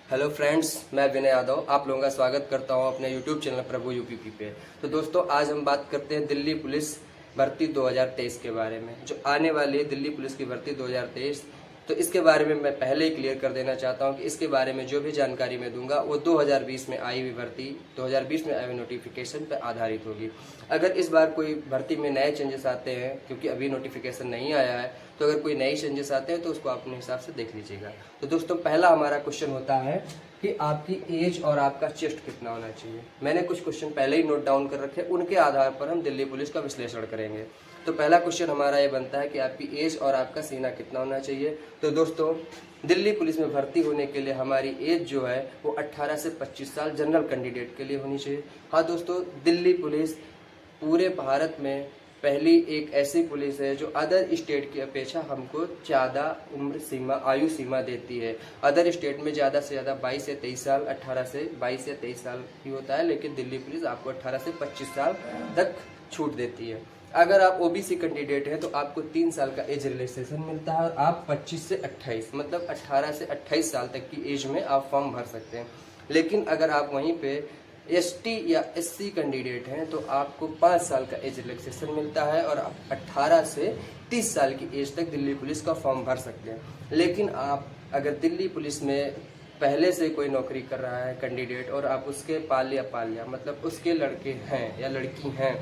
Hello friends, मैं विनय यादव आप लोगों का स्वागत करता हूं अपने यूट्यूब चैनल प्रभु यूपीपी पे। तो दोस्तों, आज हम बात करते हैं दिल्ली पुलिस भर्ती 2023 के बारे में, जो आने वाली है दिल्ली पुलिस की भर्ती 2023। तो इसके बारे में मैं पहले ही क्लियर कर देना चाहता हूं कि इसके बारे में जो भी जानकारी मैं दूंगा वो 2020 में आई हुई भर्ती, 2020 में आई हुई नोटिफिकेशन पर आधारित होगी। अगर इस बार कोई भर्ती में नए चेंजेस आते हैं, क्योंकि अभी नोटिफिकेशन नहीं आया है, तो अगर कोई नए चेंजेस आते हैं तो उसको अपने हिसाब से देख लीजिएगा। तो दोस्तों, पहला हमारा क्वेश्चन होता है कि आपकी एज और आपका चेस्ट कितना होना चाहिए। मैंने कुछ क्वेश्चन पहले ही नोट डाउन कर रखे, उनके आधार पर हम दिल्ली पुलिस का विश्लेषण करेंगे। तो पहला क्वेश्चन हमारा ये बनता है कि आपकी एज और आपका सीना कितना होना चाहिए। तो दोस्तों, दिल्ली पुलिस में भर्ती होने के लिए हमारी एज जो है वो 18 से 25 साल जनरल कैंडिडेट के लिए होनी चाहिए। हाँ दोस्तों, दिल्ली पुलिस पूरे भारत में पहली एक ऐसी पुलिस है जो अदर स्टेट की अपेक्षा हमको ज़्यादा उम्र सीमा, आयु सीमा देती है। अदर स्टेट में ज़्यादा से ज़्यादा 22 से 23 साल, 18 से 22 या 23 साल ही होता है, लेकिन दिल्ली पुलिस आपको 18 से 25 साल तक छूट देती है। अगर आप ओबीसी कैंडिडेट हैं तो आपको 3 साल का एज रिलैक्सेशन मिलता है और आप 25 से 28 मतलब 18 से 28 साल तक की एज में आप फॉर्म भर सकते हैं। लेकिन अगर आप वहीं पे एसटी या एससी कैंडिडेट हैं तो आपको 5 साल का एज रिलैक्सेशन मिलता है और आप 18 से 30 साल की एज तक दिल्ली पुलिस का फॉर्म भर सकते हैं। लेकिन आप अगर दिल्ली पुलिस में पहले से कोई नौकरी कर रहा है कैंडिडेट और आप उसके पालिया मतलब उसके लड़के हैं या लड़की हैं,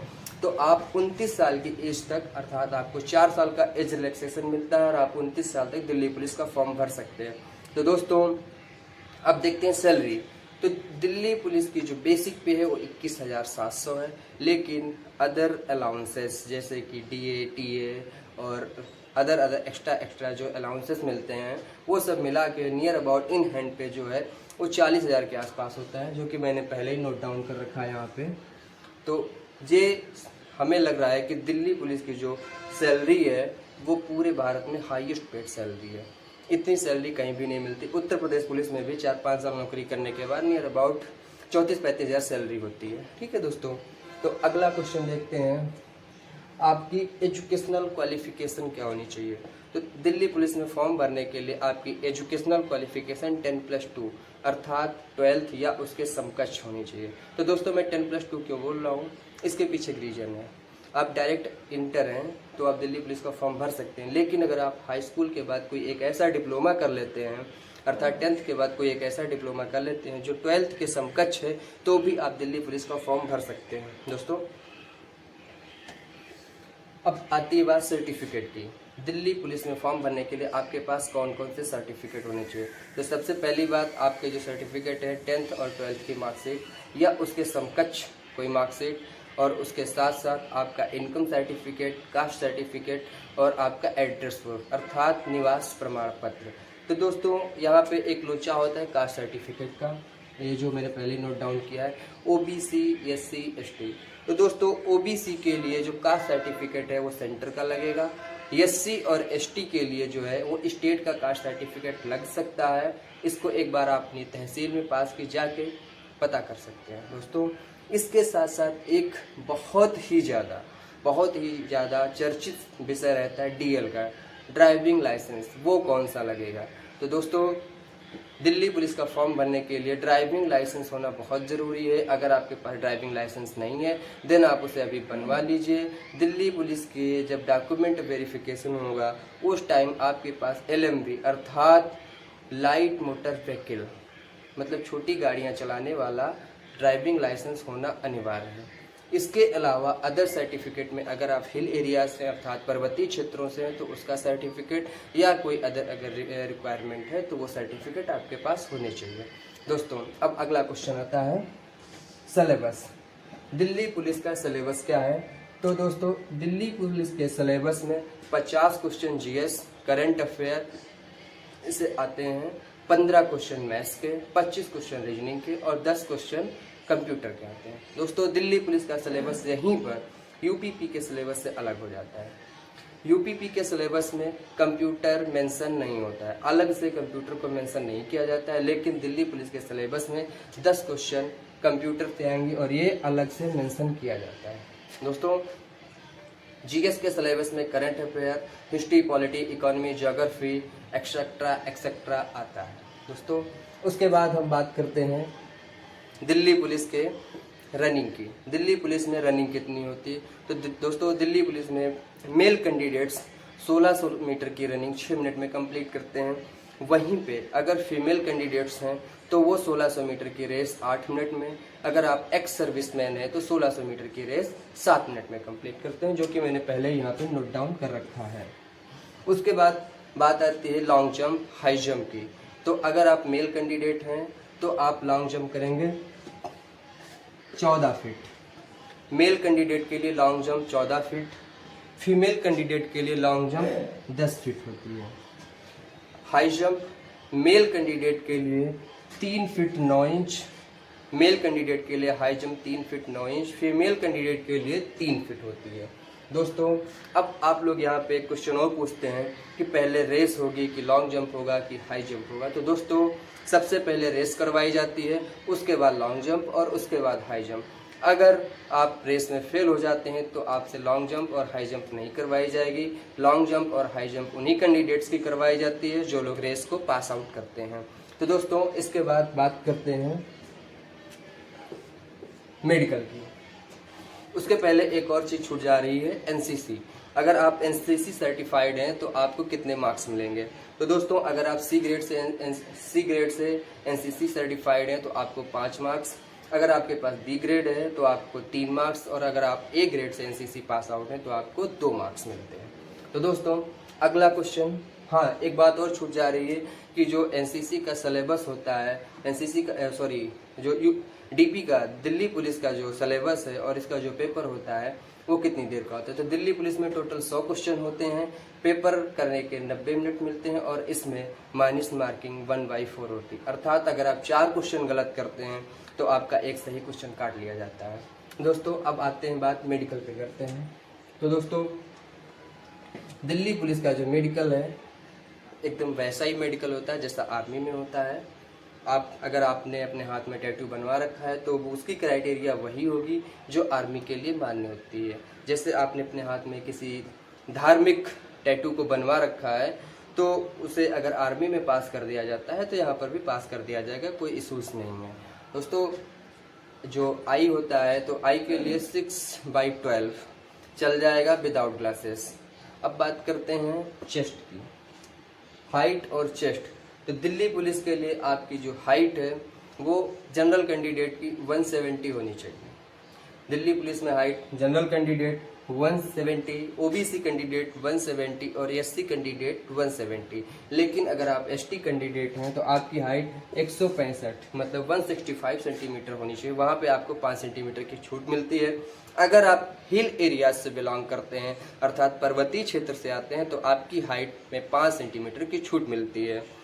तो आप 29 साल की एज तक, अर्थात आपको 4 साल का एज रिलैक्सेशन मिलता है और आप 29 साल तक दिल्ली पुलिस का फॉर्म भर सकते हैं। तो दोस्तों, अब देखते हैं सैलरी। तो दिल्ली पुलिस की जो बेसिक पे है वो 21,700 है, लेकिन अदर अलाउंसेस जैसे कि डीए, टीए और अदर एक्स्ट्रा जो अलाउंसेस मिलते हैं वो सब मिला के नियर अबाउट इन हैंड पे जो है वो 40,000 के आसपास होता है, जो कि मैंने पहले ही नोट डाउन कर रखा है यहाँ पे। तो ये हमें लग रहा है कि दिल्ली पुलिस की जो सैलरी है वो पूरे भारत में हाईएस्ट पेड सैलरी है। इतनी सैलरी कहीं भी नहीं मिलती। उत्तर प्रदेश पुलिस में भी 4-5 साल नौकरी करने के बाद नियर अबाउट 34-35 हज़ार सैलरी होती है। ठीक है दोस्तों, तो अगला क्वेश्चन देखते हैं, आपकी एजुकेशनल क्वालिफिकेशन क्या होनी चाहिए। तो दिल्ली पुलिस में फॉर्म भरने के लिए आपकी एजुकेशनल क्वालिफिकेशन 10+2 अर्थात 12th या उसके समकक्ष होनी चाहिए। तो दोस्तों, मैं 10+2 क्यों बोल रहा हूँ, इसके पीछे एक रीजन है। आप डायरेक्ट इंटर हैं तो आप दिल्ली पुलिस का फॉर्म भर सकते हैं, लेकिन अगर आप हाई स्कूल के बाद कोई एक ऐसा डिप्लोमा कर लेते हैं, अर्थात 10th के बाद कोई एक ऐसा डिप्लोमा कर लेते हैं जो 12th के समकक्ष है, तो भी आप दिल्ली पुलिस का फॉर्म भर सकते हैं। दोस्तों, अब आती है बात सर्टिफिकेट की। दिल्ली पुलिस में फॉर्म भरने के लिए आपके पास कौन कौन से सर्टिफिकेट होने चाहिए। तो सबसे पहली बात, आपके जो सर्टिफिकेट है 10th और 12th की मार्कशीट या उसके समकक्ष कोई मार्कशीट, और उसके साथ साथ आपका इनकम सर्टिफिकेट, कास्ट सर्टिफिकेट और आपका एड्रेस प्रूफ अर्थात निवास प्रमाण पत्र। तो दोस्तों, यहाँ पे एक लोचा होता है कास्ट सर्टिफिकेट का, ये जो मैंने पहले नोट डाउन किया है, ओबीसी, एससी, एसटी। तो दोस्तों, ओबीसी के लिए जो कास्ट सर्टिफिकेट है वो सेंटर का लगेगा। एससी और एसटी के लिए जो है वो स्टेट का कास्ट सर्टिफिकेट लग सकता है। इसको एक बार आप अपनी तहसील में पास की जाके पता कर सकते हैं। दोस्तों, इसके साथ साथ एक बहुत ही ज़्यादा चर्चित विषय रहता है डीएल का, ड्राइविंग लाइसेंस। वो कौन सा लगेगा। तो दोस्तों, दिल्ली पुलिस का फॉर्म भरने के लिए ड्राइविंग लाइसेंस होना बहुत ज़रूरी है। अगर आपके पास ड्राइविंग लाइसेंस नहीं है देन आप उसे अभी बनवा लीजिए। दिल्ली पुलिस के जब डॉक्यूमेंट वेरिफिकेशन होगा उस टाइम आपके पास LMV अर्थात लाइट मोटर व्हीकल मतलब छोटी गाड़ियां चलाने वाला ड्राइविंग लाइसेंस होना अनिवार्य है। इसके अलावा अदर सर्टिफिकेट में अगर आप हिल एरिया से अर्थात पर्वतीय क्षेत्रों से हैं तो उसका सर्टिफिकेट या कोई अदर अगर रिक्वायरमेंट है तो वो सर्टिफिकेट आपके पास होने चाहिए। दोस्तों, अब अगला क्वेश्चन आता है सिलेबस। दिल्ली पुलिस का सिलेबस क्या है। तो दोस्तों, दिल्ली पुलिस के सिलेबस में 50 क्वेश्चन जीएस करंट अफेयर से आते हैं, 15 क्वेश्चन मैथ्स के, 25 क्वेश्चन रीजनिंग के और 10 क्वेश्चन कंप्यूटर के आते हैं। दोस्तों, दिल्ली पुलिस का सिलेबस यहीं पर यूपीपी के सिलेबस से अलग हो जाता है। यूपीपी के सिलेबस में कंप्यूटर मेंशन नहीं होता है, अलग से कंप्यूटर को मेंशन नहीं किया जाता है, लेकिन दिल्ली पुलिस के सिलेबस में 10 क्वेश्चन कंप्यूटर से आएंगे और ये अलग से मेंशन किया जाता है। दोस्तों, जीएस के सिलेबस में current affair, history, polity, economy, geography etcetera आता है। दोस्तों उसके बाद हम बात करते हैं दिल्ली पुलिस के रनिंग की। दिल्ली पुलिस में रनिंग कितनी होती है? तो दोस्तों दिल्ली पुलिस में मेल कैंडिडेट्स 1600 मीटर की रनिंग 6 मिनट में कंप्लीट करते हैं। वहीं पे अगर फीमेल कैंडिडेट्स हैं तो वो 1600 मीटर की रेस 8 मिनट में, अगर आप एक्स सर्विसमैन हैं तो 1600 मीटर की रेस 7 मिनट में कंप्लीट करते हैं, जो कि मैंने पहले यहाँ पे नोट डाउन कर रखा है। उसके बाद बात आती है लॉन्ग जंप, हाई जंप की। तो अगर आप मेल कैंडिडेट हैं तो आप लॉन्ग जंप करेंगे 14 फीट। मेल कैंडिडेट के लिए long jump 14 feet, female candidate के लिए लॉन्ग जंप 10 फीट होती है। हाई जंप मेल कैंडिडेट के लिए 3 फीट 9 इंच, मेल कैंडिडेट के लिए high jump 3 feet 9 inch, female candidate के लिए 3 फीट होती है। दोस्तों अब आप लोग यहाँ पे क्वेश्चन और पूछते हैं कि पहले रेस होगी कि लॉन्ग जंप होगा कि हाई जंप होगा। तो दोस्तों सबसे पहले रेस करवाई जाती है, उसके बाद लॉन्ग जंप और उसके बाद हाई जंप। अगर आप रेस में फेल हो जाते हैं तो आपसे लॉन्ग जंप और हाई जंप नहीं करवाई जाएगी। लॉन्ग जंप और हाई जंप उन्हीं कैंडिडेट्स की करवाई जाती है जो लोग रेस को पास आउट करते हैं। तो दोस्तों इसके बाद बात करते हैं मेडिकल की। उसके पहले एक और चीज़ छूट जा रही है, एनसीसी। अगर आप एनसीसी सर्टिफाइड हैं तो आपको कितने मार्क्स मिलेंगे? तो दोस्तों अगर आप सी ग्रेड से एनसीसी सर्टिफाइड हैं तो आपको 5 मार्क्स, अगर आपके पास बी ग्रेड है तो आपको 3 मार्क्स, और अगर आप ए ग्रेड से एनसीसी पास आउट हैं तो आपको 2 मार्क्स मिलते हैं। तो दोस्तों अगला क्वेश्चन, हाँ एक बात और छूट जा रही है कि जो एनसीसी का सिलेबस होता है, एनसीसी का जो डीपी का दिल्ली पुलिस का जो सिलेबस है और इसका जो पेपर होता है वो कितनी देर का होता है? तो दिल्ली पुलिस में टोटल 100 क्वेश्चन होते हैं, पेपर करने के 90 मिनट मिलते हैं और इसमें माइनस मार्किंग 1/4 होती है। अर्थात अगर आप 4 क्वेश्चन गलत करते हैं तो आपका एक सही क्वेश्चन काट लिया जाता है। दोस्तों अब आते हैं बात मेडिकल पे करते हैं। तो दोस्तों दिल्ली पुलिस का जो मेडिकल है एकदम वैसा ही मेडिकल होता है जैसा आर्मी में होता है। अगर आपने अपने हाथ में टैटू बनवा रखा है तो उसकी क्राइटेरिया वही होगी जो आर्मी के लिए मान्य होती है। जैसे आपने अपने हाथ में किसी धार्मिक टैटू को बनवा रखा है तो उसे अगर आर्मी में पास कर दिया जाता है तो यहाँ पर भी पास कर दिया जाएगा, कोई इशूज़ नहीं है। दोस्तों जो आई होता है तो आई के लिए 6/12 चल जाएगा विदाउट ग्लासेस। अब बात करते हैं चेस्ट की, हाइट और चेस्ट। तो दिल्ली पुलिस के लिए आपकी जो हाइट है वो जनरल कैंडिडेट की 170 होनी चाहिए। दिल्ली पुलिस में height general candidate 170, OBC candidate 170 और एससी कैंडिडेट 170। लेकिन अगर आप एसटी कैंडिडेट हैं तो आपकी हाइट 165 मतलब 165 सेंटीमीटर होनी चाहिए। वहाँ पे आपको 5 सेंटीमीटर की छूट मिलती है। अगर आप हिल एरियाज से बिलोंग करते हैं अर्थात पर्वतीय क्षेत्र से आते हैं तो आपकी हाइट में 5 सेंटीमीटर की छूट मिलती है।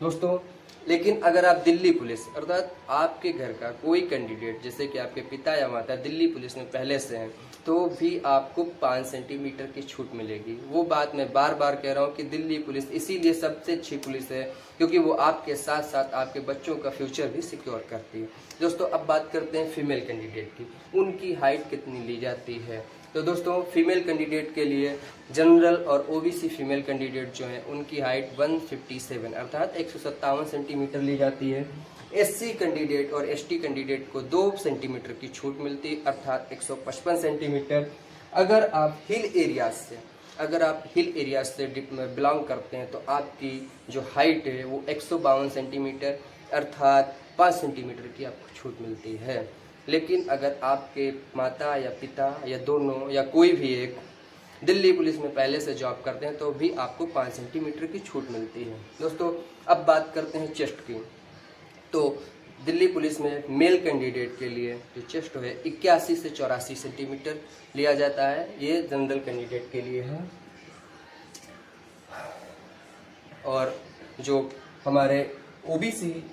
दोस्तों लेकिन अगर आप दिल्ली पुलिस अर्थात आपके घर का कोई कैंडिडेट जैसे कि आपके पिता या माता दिल्ली पुलिस में पहले से हैं तो भी आपको 5 सेंटीमीटर की छूट मिलेगी। वो बात मैं बार बार कह रहा हूँ कि दिल्ली पुलिस इसीलिए सबसे अच्छी पुलिस है क्योंकि वो आपके साथ साथ आपके बच्चों का फ्यूचर भी सिक्योर करती है। दोस्तों अब बात करते हैं फीमेल कैंडिडेट की, उनकी हाइट कितनी ली जाती है? तो दोस्तों फीमेल कैंडिडेट के लिए जनरल और ओबीसी फीमेल कैंडिडेट जो हैं उनकी हाइट 157 अर्थात 157 सेंटीमीटर ली जाती है। एससी कैंडिडेट और एसटी कैंडिडेट को 2 सेंटीमीटर की छूट मिलती है अर्थात 155 सेंटीमीटर। अगर आप हिल एरिया से बिलोंग करते हैं तो आपकी जो हाइट है वो 152 सेंटीमीटर अर्थात 5 सेंटीमीटर की आपको छूट मिलती है। लेकिन अगर आपके माता या पिता या दोनों या कोई भी एक दिल्ली पुलिस में पहले से जॉब करते हैं तो भी आपको 5 सेंटीमीटर की छूट मिलती है। दोस्तों अब बात करते हैं चेस्ट की। तो दिल्ली पुलिस में मेल कैंडिडेट के लिए जो चेस्ट है 81 से 84 सेंटीमीटर लिया जाता है, ये जनरल कैंडिडेट के लिए है। और जो हमारे ओबीसी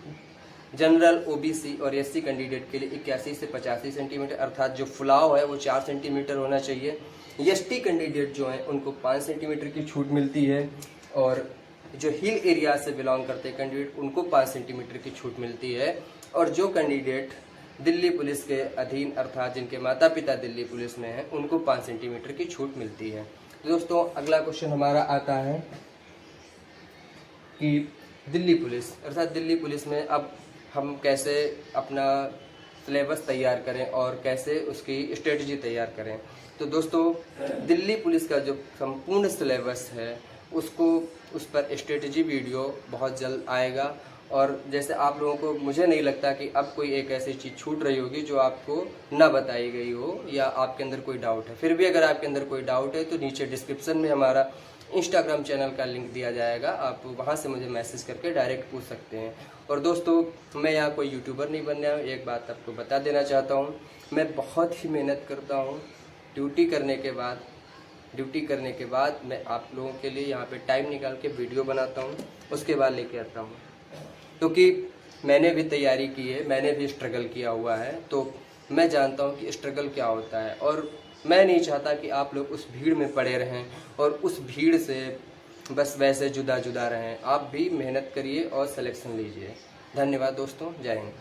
जनरल ओबीसी और एससी कैंडिडेट के लिए 81 से 85 सेंटीमीटर अर्थात जो फुलाव है वो 4 सेंटीमीटर होना चाहिए। एसटी कैंडिडेट जो हैं उनको 5 सेंटीमीटर की छूट मिलती है और जो हिल एरिया से बिलोंग करते हैं कैंडिडेट उनको 5 सेंटीमीटर की छूट मिलती है। और जो कैंडिडेट दिल्ली पुलिस के अधीन अर्थात जिनके माता पिता दिल्ली पुलिस में हैं उनको 5 सेंटीमीटर की छूट मिलती है। तो दोस्तों अगला क्वेश्चन हमारा आता है कि दिल्ली पुलिस, अर्थात दिल्ली पुलिस में अब हम कैसे अपना सिलेबस तैयार करें और कैसे उसकी स्ट्रेटजी तैयार करें। तो दोस्तों, दिल्ली पुलिस का जो संपूर्ण सिलेबस है उसको उस पर स्ट्रेटजी वीडियो बहुत जल्द आएगा। और जैसे आप लोगों को, मुझे नहीं लगता कि अब कोई एक ऐसी चीज़ छूट रही होगी जो आपको ना बताई गई हो या आपके अंदर कोई डाउट है। फिर भी अगर आपके अंदर कोई डाउट है तो नीचे डिस्क्रिप्शन में हमारा इंस्टाग्राम चैनल का लिंक दिया जाएगा, आप वहां से मुझे मैसेज करके डायरेक्ट पूछ सकते हैं। और दोस्तों, मैं यहाँ कोई यूट्यूबर नहीं बनना है, एक बात आपको बता देना चाहता हूँ, मैं बहुत ही मेहनत करता हूँ। ड्यूटी करने के बाद मैं आप लोगों के लिए यहाँ पे टाइम निकाल के वीडियो बनाता हूँ, उसके बाद लेके आता हूँ, क्योंकि मैंने भी तैयारी की है, मैंने भी स्ट्रगल किया हुआ है, तो मैं जानता हूँ कि स्ट्रगल क्या होता है। और मैं नहीं चाहता कि आप लोग उस भीड़ में पड़े रहें और उस भीड़ से बस वैसे जुदा जुदा रहें। आप भी मेहनत करिए और सिलेक्शन लीजिए। धन्यवाद दोस्तों, जय हिंद।